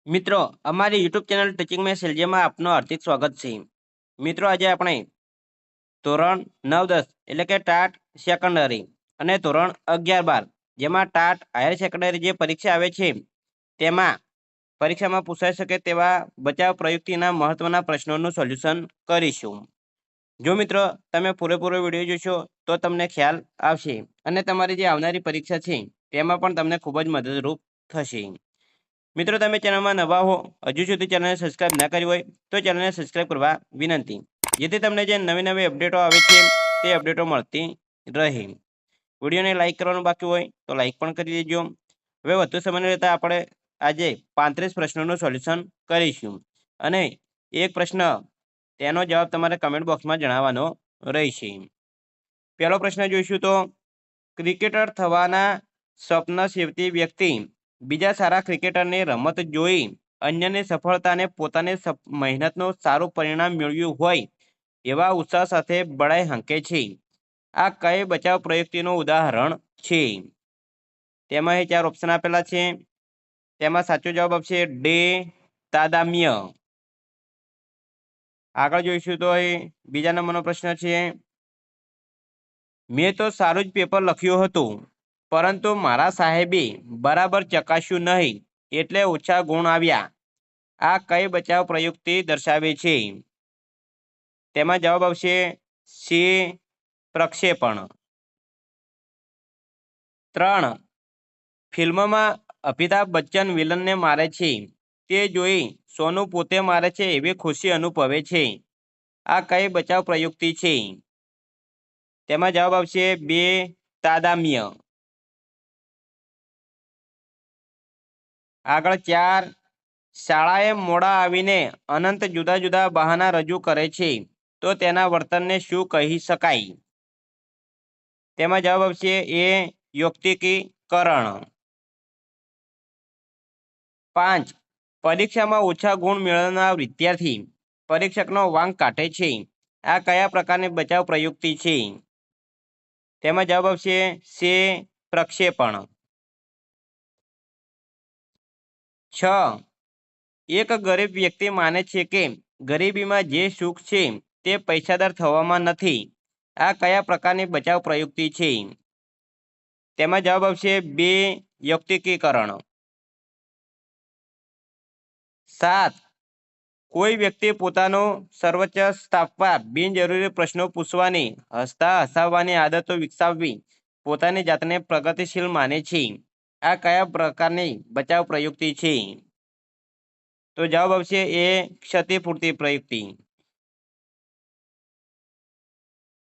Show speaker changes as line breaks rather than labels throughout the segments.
મિત્રો અમારી YouTube channel teaching મે સેલજીમાં આપનું હાર્દિક સ્વાગત છે। મિત્રો આજે આપણે ધોરણ 9-10 એટલે કે ટાટ સેકન્ડરી અને ધોરણ 11-12 જેમાં ટાટ હાયર સેકન્ડરી જે પરીક્ષા આવે છે તેમાં પરીક્ષામાં પૂછાઈ શકે તેવા બચાવ પ્રયુક્તિના મહત્વના પ્રશ્નોનું સોલ્યુશન કરીશું। જો મિત્રો તમે પૂરેપૂરો વિડીયો જોશો તો તમને ખ્યાલ આવશે અને તમારી જે આવનારી પરીક્ષા છે તેમાં પણ તમને ખૂબ જ મદદરૂપ થશે। મિત્રો તમે ચેનલમાં નવા હો, હજુ સુધી ચેનલને સબસ્ક્રાઇબ ના કરી હોય તો ચેનલને સબસ્ક્રાઇબ કરવા વિનંતી, જેથી તમને જે નવી નવી અપડેટો આવે છે તે અપડેટો મળતી રહે। વિડીયોને લાઇક કરવાનું બાકી હોય તો લાઇક પણ કરી દેજો। હવે વધુ સમય લેતા આપણે આજે 35 પ્રશ્નોનું સોલ્યુશન કરીશું અને એક પ્રશ્ન તેનો જવાબ તમારે કમેન્ટ બોક્સમાં જણાવવાનો રહેશે। પહેલો પ્રશ્ન જોઈશું તો ક્રિકેટર થવાના સ્વપ્ન સેવતી વ્યક્તિ બીજા સારા ક્રિકેટરની રમત જોઈ અન્યની સફળતાને પોતાની મહેનતનું સારું પરિણામ મેળવ્યું હોય એવા ઉત્સાહ સાથે બળાઈ હાંકે છે। આ કઈ બચાવ પ્રયુક્તિનું ઉદાહરણ છે? તેમાં એ 4 ઓપ્શન આપેલા છે। તેમાં સાચો જવાબ આવશે ડે તાદામ્ય। આગળ જોઈશું તો એ બીજા નંબરનો પ્રશ્ન છે, મેં તો સારું જ પેપર લખ્યું હતું પરંતુ મારા સાહેબે બરાબર ચકાસ્યું નહીં એટલે ઓછા ગુણ આવ્યા। આ કઈ બચાવ પ્રયુક્તિ દર્શાવે છે? તેમાં જવાબ આવશે સી પ્રક્ષેપણ। 3 ફિલ્મમાં અમિતાભ બચ્ચન વિલનને મારે છે તે જોઈ સોનુ પોતે મારે છે એવી ખુશી અનુભવે છે। આ કઈ બચાવ પ્રયુક્તિ છે? તેમાં જવાબ આવશે બે તાદામ્ય। આગળ 4 શાળાએ મોડા આવીને અનંત જુદા જુદા બહાના રજૂ કરે છે તો તેના વર્તનને શું કહી શકાય? તેમાં જવાબ આવશે એ યુક્તિકીકરણ। 5 પરીક્ષામાં ઓછા ગુણ મેળવનાર વિદ્યાર્થી પરીક્ષકનો વાંક કાઢે છે। આ કયા પ્રકારની બચાવ પ્રયુક્તિ છે? તેમાં જવાબ આવશે સે પ્રક્ષેપણ। 6 એક ગરીબ વ્યક્તિ માને છે કે ગરીબીમાં જે સુખ છે તે પૈસાદાર થવામાં નથી। આ કયા પ્રકારની બચાવ પ્રયુક્તિ છે? તેમાં જવાબ આવશે બે યુક્તિકીકરણ। 7 કોઈ વ્યક્તિ પોતાનું સર્વોચ્ચ સ્થાપવા બિનજરૂરી પ્રશ્નો પૂછવાની હસતા હસાવવાની આદતો વિકસાવવી પોતાની જાતને પ્રગતિશીલ માને છે। આ કયા પ્રકારની બચાવ પ્રયુક્તિ છે? તો જવાબ આવશે એ ક્ષતિપૂર્તિ પ્રયુક્તિ।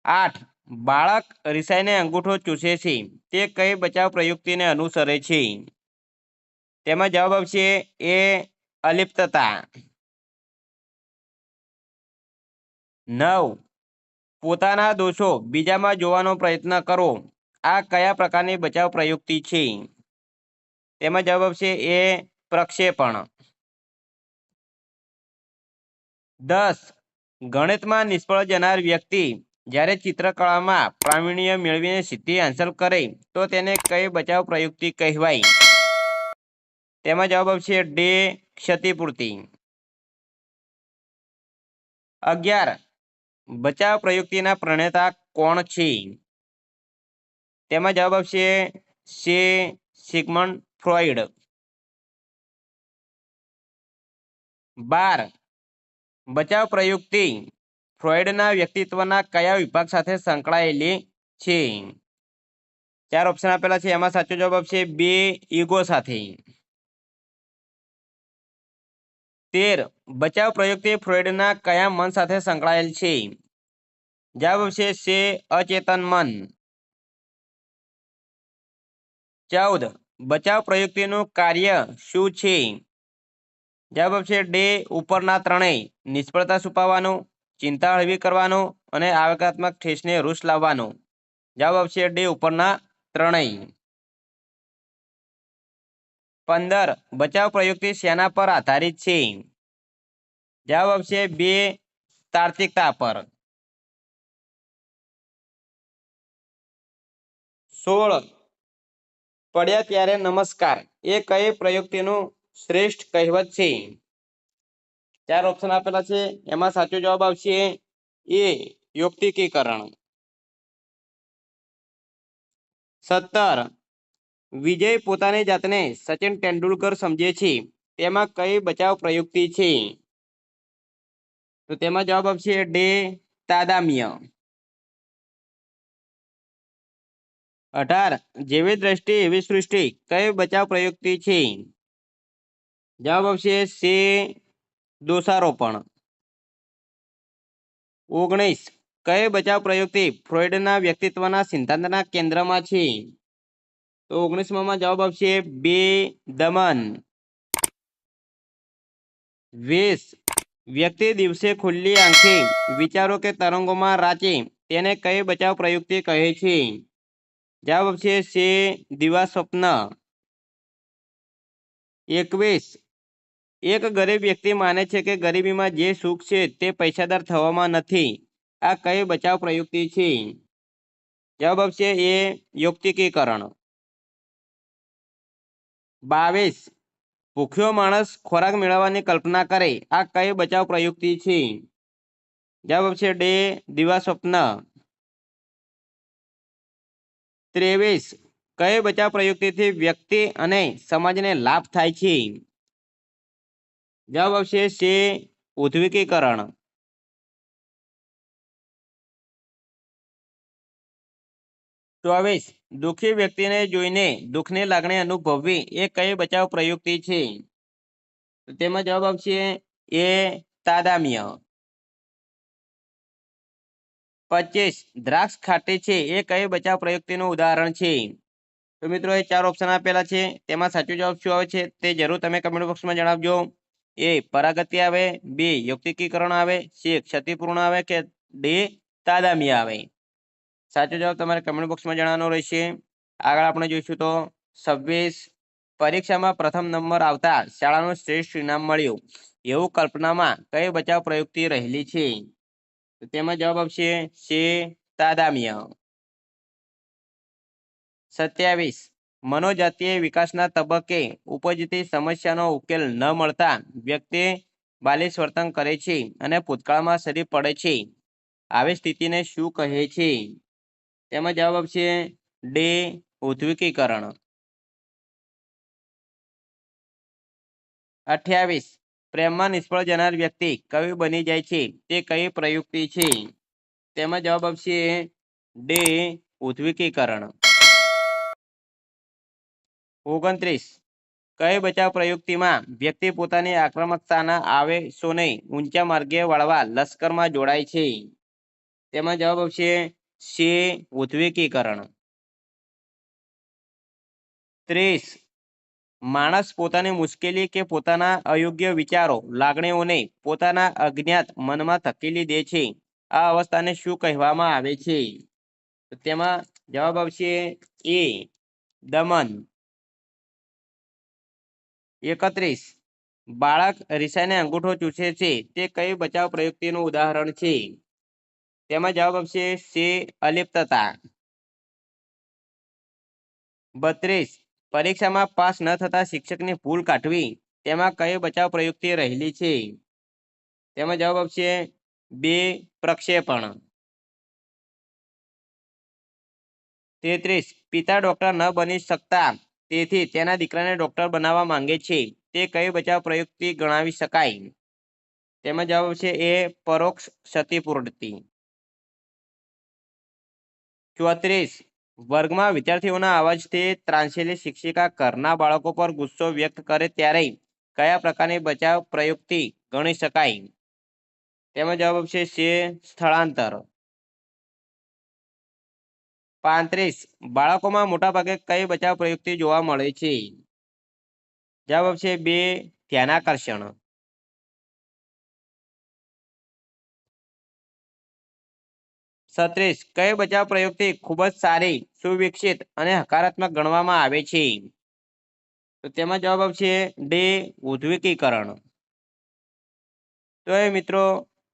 8 બાળક રિસાઈને અંગૂઠો ચૂસે છે તે કઈ બચાવ પ્રયુક્તિને અનુસરે છે? તેમાં જવાબ આવશે એ અલિપ્તતા। 9 પોતાના દોષો બીજામાં જોવાનો પ્રયત્ન કરો। આ કયા પ્રકારની બચાવ પ્રયુક્તિ છે? તેમાં જવાબ આવશે એ પ્રક્ષેપણ। 10 ગણિતમાં નિષ્ફળ જનાર વ્યક્તિ જ્યારે ચિત્રકળામાં પ્રાવીણ્ય મેળવીને સિદ્ધિ હાંસલ કરે તો તેને કઈ બચાવ પ્રયુક્તિ કહેવાય? તેમાં જવાબ આવશે ડે ક્ષતિપૂર્તિ। 11 બચાવ પ્રયુક્તિના પ્રણેતા કોણ છે? તેમાં જવાબ આવશે સે સિગ્મન્ડ ફ્રોઈડ। 12 બચાવ પ્રયુક્તિ ફ્રોઈડના વ્યક્તિત્વના કયા વિભાગ સાથે સંકળાયેલી છે? 4 ઓપ્શન આપેલા છે, એમાં સાચો જવાબ આવશે બે ઈગો સાથે। 13 બચાવ પ્રયુક્તિ ફ્રોઈડના કયા મન સાથે સંકળાયેલ છે? જવાબ આવશે સે અચેતન મન। 14 બચાવ પ્રયુક્તિનું કાર્ય શું છે? જવાબ આવશે ડે ઉપરના ત્રણેય નિષ્ફળતા છુપાવવાનું, ચિંતા હળવી કરવાનું અને આવેગાત્મક ઠેસને રૂશ લાવવાનું। જવાબ આવશે ડે ઉપરના ત્રણેય। 15 બચાવ પ્રયુક્તિ શેના પર આધારિત છે? જવાબ આવશે બે તાર્કિકતા પર। 16 પડ્યા ત્યારે નમસ્કાર એ કઈ પ્રયુક્તિનું શ્રેષ્ઠ કહેવત છે? 4 ઓપ્શન આપેલા છે, એમાં સાચો જવાબ આવશે એ યુક્તિકીકરણ. 17 વિજય પોતાની જાતને સચિન તેંડુલકર સમજે છે, તેમાં કઈ બચાવ પ્રયુક્તિ છે? તો તેમાં જવાબ આવશે ડે તાદામ્ય. 18 જેવી દ્રષ્ટિ એવી સૃષ્ટિ કઈ બચાવ પ્રયુક્તિ છે? જવાબ આવશે સે દોષારોપણ. 19 કઈ બચાવ પ્રયુક્તિ ફ્રોઈડના વ્યક્તિત્વના સિદ્ધાંતના કેન્દ્રમાં છે? તો 19માં જવાબ આવશે બે દમન. 20 વ્યક્તિ દિવસે ખુલ્લી આંખે વિચારો કે તરંગોમાં રાચે તેને કઈ બચાવ પ્રયુક્તિ કહે છે? જવાબ આવશે સે દિવા સ્વપ્ન. 21 એક ગરીબ વ્યક્તિ માને છે કે ગરીબીમાં જે સુખ છે તે પૈસાદાર થવામાં નથી, આ કઈ બચાવ પ્રયુક્તિ છે? જવાબ આવશે એ યુક્તિકીકરણ. 22 ભૂખ્યો માણસ ખોરાક મેળવવાની કલ્પના કરે, આ કઈ બચાવ પ્રયુક્તિ છે? જવાબ આવશે ડે દિવા સ્વપ્ન. 23 કઈ બચાવ પ્રયુક્તિથી વ્યક્તિ અને સમાજને લાભ થાય છે? જવાબ આવશે સે ઉદ્વિકીકરણ. 24 દુઃખી વ્યક્તિને જોઈને દુઃખની લાગણી અનુભવવી એ કઈ બચાવ પ્રયુક્તિ છે? તો તેમાં જવાબ આવશે એ તાદામ્ય. 25 દ્રાક્ષ ખાટી છે એ કઈ બચાવ પ્રયુક્તિનું ઉદાહરણ છે? તો મિત્રો એ 4 ઓપ્શન આપેલા છે, તેમાં સાચો જવાબ શું આવે છે તે જરૂર તમે કમેન્ટ બોક્સમાં જણાવજો. એ પરાગતિ આવે, બી યુક્તિકીકરણ આવે, સી ક્ષતિપૂર્ણ આવે કે ડી તાદામ્ય આવે? સાચો જવાબ તમારે કમેન્ટ બોક્સમાં જણાવવાનો રહેશે. આગળ આપણે જોઈશું તો 26 પરીક્ષામાં પ્રથમ નંબર આવતા શાળાનું શ્રેષ્ઠ ઇનામ મળ્યું એવું કલ્પનામાં કઈ બચાવ પ્રયુક્તિ રહેલી છે? તો તેમાં જવાબ આવશે સે તાદામ્ય. 27 મનોજાતીય વિકાસના તબક્કે ઉપજતી સમસ્યાનો ઉકેલ ન મળતા વ્યક્તિ બાલિશ વર્તન કરે છે અને ભૂતકાળમાં સરી પડે છે, આવી સ્થિતિને શું કહે છે? તેમાં જવાબ આવશે ડે ઉદ્વિકીકરણ. 28 પ્રેમમાં નિષ્ફળ જનાર વ્યક્તિ કવિ બની જાય છે, તે કઈ પ્રયુક્તિ છે? તેમાં જવાબ આવશે ડે ઉદ્વિકીકરણ. 29 કઈ બચાવ પ્રયુક્તિમાં વ્યક્તિ પોતાની આક્રમકતાના આવેશોને ઊંચા માર્ગે વાળવા લશ્કરમાં જોડાય છે? તેમાં જવાબ આવશે સે ઉદ્વિકીકરણ. 30 માણસ પોતાની મુશ્કેલી કે પોતાના અયોગ્ય વિચારો લાગણીઓને પોતાના અજ્ઞાત મનમાં ધકેલી દે છે, આ અવસ્થાને શું કહેવામાં આવે છે? તો તેમાં જવાબ આવશે એ દમન. 31 બાળક રીસાઈને અંગૂઠો ચૂસે છે, તે કઈ બચાવ પ્રયુક્તિનું ઉદાહરણ છે? તેમાં જવાબ આવશે સે અલિપ્તતા. 32 પરીક્ષામાં પાસ ન થતા શિક્ષકની ભૂલ કાઢવી, તેમાં કઈ બચાવ પ્રયુક્તિ રહેલી છે? તેમાં જવાબ આવશે બે પ્રક્ષેપણ. 33 પિતા ડોક્ટર ન બની શકતા તેથી તેના દીકરાને ડોક્ટર બનાવવા માંગે છે, તે કઈ બચાવ પ્રયુક્તિ ગણાવી શકાય? તેમાં જવાબ આવશે એ પરોક્ષ ક્ષતિપૂર્તિ. 34 વર્ગમાં વિદ્યાર્થીઓના અવાજથી ત્રાંસેલી શિક્ષિકા ઘરના બાળકો પર ગુસ્સો વ્યક્ત કરે ત્યારે કયા પ્રકારની બચાવ પ્રયુક્તિ ગણી શકાય? તેમાં જવાબ આવશે સે સ્થળાંતર. 35 બાળકોમાં મોટાભાગે કઈ બચાવ પ્રયુક્તિ જોવા મળે છે? જવાબ આવશે બે ધ્યાનાકર્ષણ. 36 કઈ બચાવ પ્રયુક્તિ ખૂબ જ સારી, સુવિકસિત અને હકારાત્મક ગણવામાં આવે છે? તો તેમાં જવાબ આવશે ડે ઉદ્વિકીકરણ. તો એ મિત્રો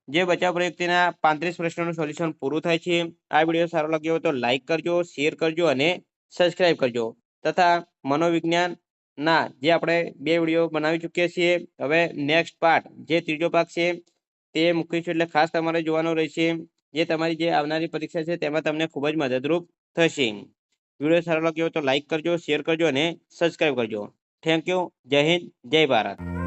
જે બચાવ પ્રયુક્તિના 35 પ્રશ્નોનું સોલ્યુશન પૂરું થાય છે. આ વિડીયો સારો લાગ્યો હોય તો લાઈક કરજો, શેર કરજો અને સબસ્ક્રાઇબ કરજો તથા મનોવિજ્ઞાન ના જે આપણે 2 વિડીયો બનાવી ચૂક્યા છીએ હવે નેક્સ્ટ પાર્ટ જે ત્રીજો ભાગ છે તે મૂકીશું એટલે ખાસ તમારે જોવાનો રહેશે જે તમારી જે આવનારી પરીક્ષા છે તેમાં તમને ખૂબ જ મદદરૂપ થશે વિડીયો સારો લાગ્યો તો લાઈક કરજો શેર કરજો અને સબસ્ક્રાઈબ કરજો થેન્ક યુ જય હિન્દ જય ભારત